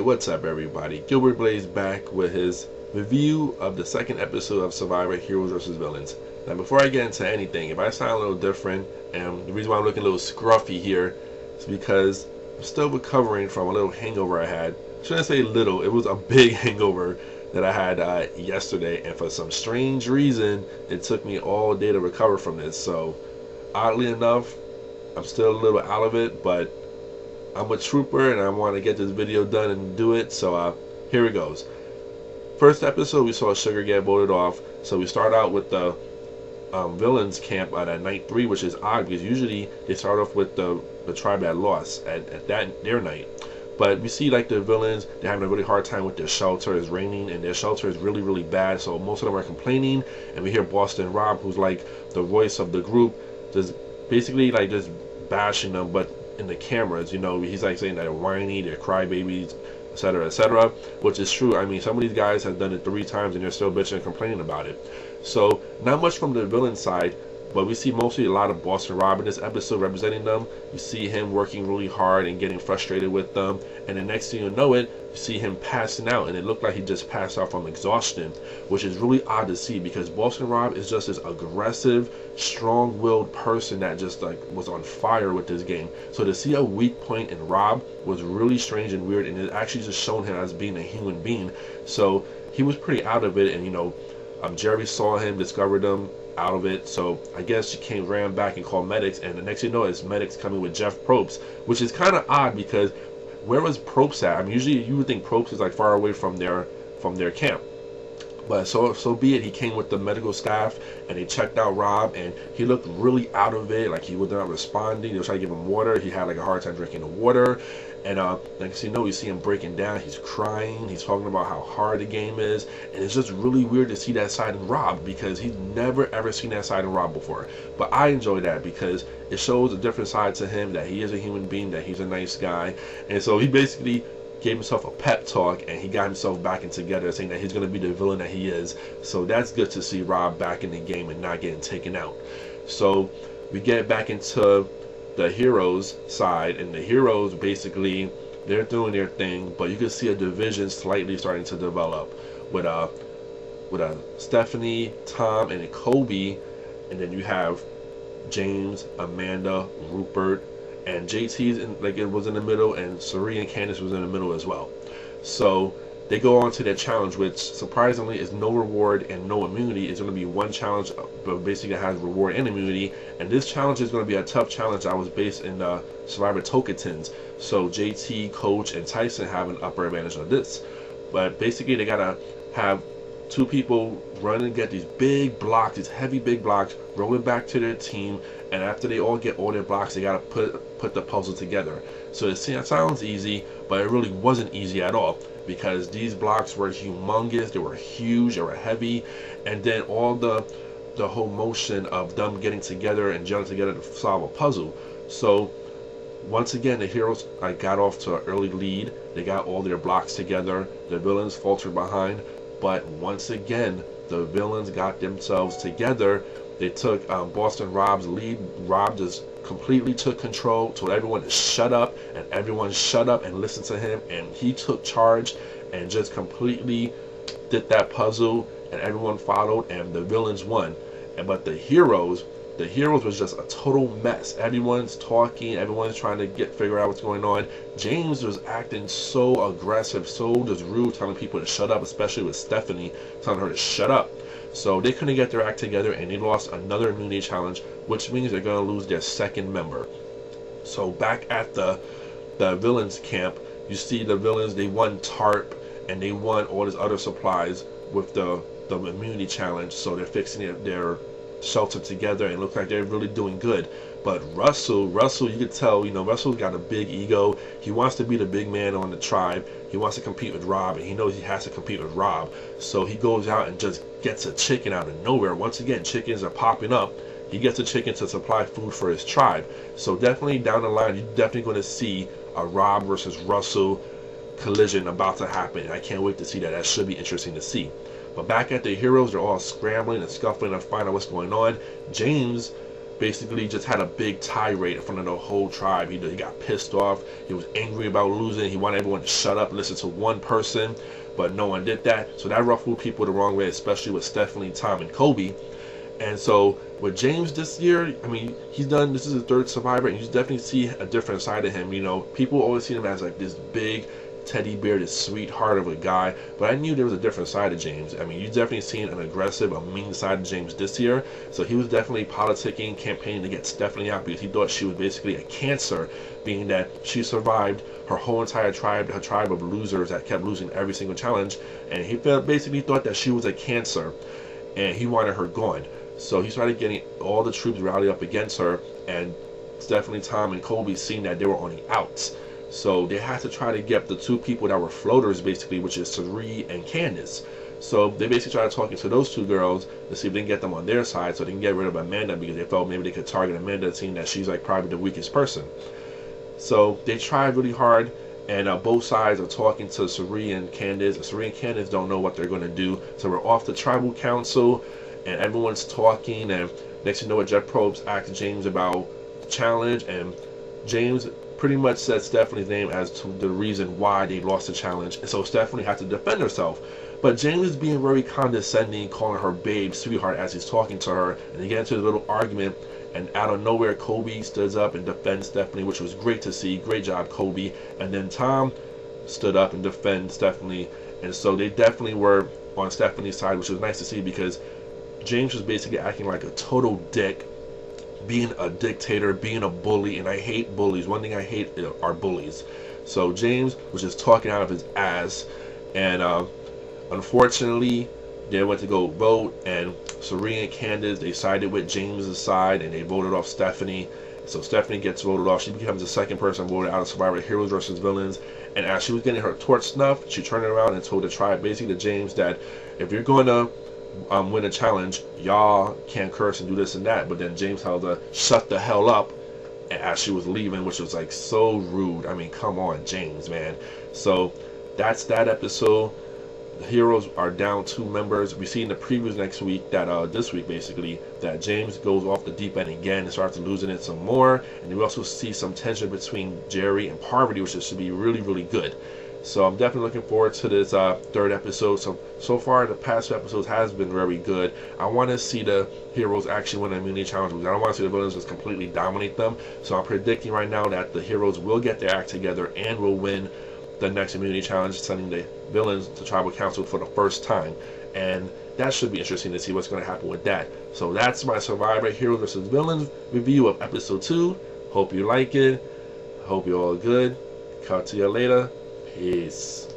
what's up everybody? Gilbert Blaze back with his review of the second episode of Survivor Heroes vs. Villains. Now before I get into anything, if I sound a little different, and the reason why I'm looking a little scruffy here is because I'm still recovering from a little hangover I had. I shouldn't say little, it was a big hangover that I had yesterday, and for some strange reason it took me all day to recover from this. So oddly enough, I'm still a little out of it, but I'm a trooper and I want to get this video done and do it, so here it goes. First episode, we saw Sugar get voted off, so we start out with the villains camp at night 3, which is odd because usually they start off with the tribe that lost at their night. But we see like the villains, they're having a really hard time with their shelter. It's raining and their shelter is really bad, so most of them are complaining, and we hear Boston Rob, who's like the voice of the group, just basically like just bashing them, but in the cameras, you know, he's like saying that they're whiny, they're crybabies, etc., which is true. I mean, some of these guys have done it 3 times and they're still bitching and complaining about it. So not much from the villain side, but we see mostly a lot of Boston Rob in this episode representing them. You see him working really hard and getting frustrated with them, and the next thing you know it, you see him passing out, and it looked like he just passed out from exhaustion, which is really odd to see because Boston Rob is just this aggressive, strong-willed person that just like was on fire with this game. So to see a weak point in Rob was really strange and weird, and it actually just shown him as being a human being. So he was pretty out of it, and you know, Jerri saw him, discovered him out of it, so I guess she ran back and called Medics, and the next thing you know is Medics coming with Jeff Probst, which is kind of odd because where was Probst at? I mean, usually you would think Probst is like far away from their camp, but so be it. He came with the medical staff and they checked out Rob, and he looked really out of it, like he was not responding. They were trying to give him water, he had like a hard time drinking the water, and next you know, you see him breaking down, he's crying, he's talking about how hard the game is, and it's just really weird to see that side in Rob because he's never ever seen that side in Rob before. But I enjoy that because it shows a different side to him, that he is a human being, that he's a nice guy. And so he basically gave himself a pep talk and he got himself back in together, saying that he's going to be the villain that he is. So that's good to see Rob back in the game and not getting taken out. So we get back into the heroes side, and the heroes basically, they're doing their thing, but you can see a division slightly starting to develop with Stephanie, Tom, and Kobe, and then you have James, Amanda, Rupert, and JT's it was in the middle, and Suri and Candace was in the middle as well. So they go on to their challenge, which surprisingly is no reward and no immunity. It's going to be one challenge, but basically it has reward and immunity. And this challenge is going to be a tough challenge that was based in the Survivor Tokens. So JT, Coach, and Tyson have an upper advantage on this. But basically they got to have 2 people run and get these big blocks, these heavy big blocks, roll it back to their team, and after they all get all their blocks, they got to put the puzzle together. So it sounds easy, but it really wasn't easy at all, because these blocks were humongous, they were huge, they were heavy, and then all the whole motion of them getting together and gelling together to solve a puzzle. So once again, the heroes got off to an early lead. They got all their blocks together. The villains faltered behind, but once again, the villains got themselves together. They took Boston Rob's lead. Rob just completely took control, told everyone to shut up, and everyone shut up and listened to him, and he took charge and just completely did that puzzle, and everyone followed, and the villains won. But the heroes was just a total mess. Everyone's talking, everyone's trying to figure out what's going on. James was acting so aggressive, so just rude, telling people to shut up, especially with Stephanie, telling her to shut up. So they couldn't get their act together, and they lost another immunity challenge, which means they're going to lose their second member. So back at the villains camp, you see the villains, they won tarp, and they won all these other supplies with the immunity challenge. So they're fixing their shelter together, and it looks like they're really doing good. But Russell, you could tell, you know, Russell's got a big ego. He wants to be the big man on the tribe. He wants to compete with Rob, and he knows he has to compete with Rob. So he goes out and just gets a chicken out of nowhere. Once again, chickens are popping up. He gets a chicken to supply food for his tribe. So definitely down the line, you're definitely going to see a Rob versus Russell collision about to happen. I can't wait to see that. That should be interesting to see. But back at the heroes, they're all scrambling and scuffling to find out what's going on. James basically just had a big tirade in front of the whole tribe. He got pissed off. He was angry about losing. He wanted everyone to shut up, listen to one person, but no one did that. So that ruffled people the wrong way, especially with Stephanie, Tom, and Kobe. And so with James this year, I mean, this is his third Survivor, and you definitely see a different side of him. You know, people always see him as like this big teddy bear, this sweetheart of a guy, but I knew there was a different side of James. I mean, you definitely seen an aggressive, a mean side of James this year. So he was definitely politicking, campaigning to get Stephanie out because he thought she was basically a cancer, being that she survived her whole entire tribe, her tribe of losers that kept losing every single challenge, and he basically thought that she was a cancer, and he wanted her gone. So he started getting all the troops rallied up against her, and Stephanie, Tom, and Kobe seen that they were on the outs. So they had to try to get the two people that were floaters, basically, which is Jerri and Candace. So they basically started talking to those two girls to see if they can get them on their side so they can get rid of Amanda, because they felt maybe they could target Amanda, seeing that she's like probably the weakest person. So they tried really hard, and both sides are talking to Jerri and Candace. Jerri and Candace don't know what they're going to do. So we're off the tribal council, and everyone's talking, and next thing you know, what, Jeff Probst asked James about challenge, and James pretty much said Stephanie's name as to the reason why they lost the challenge, and so Stephanie had to defend herself. But James is being very condescending, calling her babe, sweetheart, as he's talking to her, and they get into a little argument, and out of nowhere, Kobe stood up and defends Stephanie, which was great to see. Great job, Kobe. And then Tom stood up and defended Stephanie, and so they definitely were on Stephanie's side, which was nice to see, because James was basically acting like a total dick, being a dictator, being a bully, and I hate bullies. One thing I hate are bullies. So James was just talking out of his ass, and unfortunately, they went to go vote, and Jerri and Candace, they sided with James's side, and they voted off Stephanie. So Stephanie gets voted off. She becomes the second person voted out of Survivor Heroes versus Villains. And as she was getting her torch snuffed, she turned around and told the tribe, basically to James, that if you're going to win a challenge, y'all can't curse and do this and that. But then James told her, shut the hell up, and as she was leaving, which was like so rude. I mean, come on, James, man. So that's that episode. The heroes are down 2 members. We see in the previews next week that this week basically, that James goes off the deep end again and starts losing it some more. And we also see some tension between Jerri and Parvati, which should be really, really good. So I'm definitely looking forward to this 3rd episode. So far, the past 2 episodes has been very good. I want to see the heroes actually win the immunity challenge. I don't want to see the villains just completely dominate them. So I'm predicting right now that the heroes will get their act together and will win the next immunity challenge, sending the villains to tribal council for the first time. And that should be interesting to see what's going to happen with that. So that's my Survivor Heroes vs. Villains review of episode 2. Hope you like it. Hope you're all good. Talk to you later. Peace.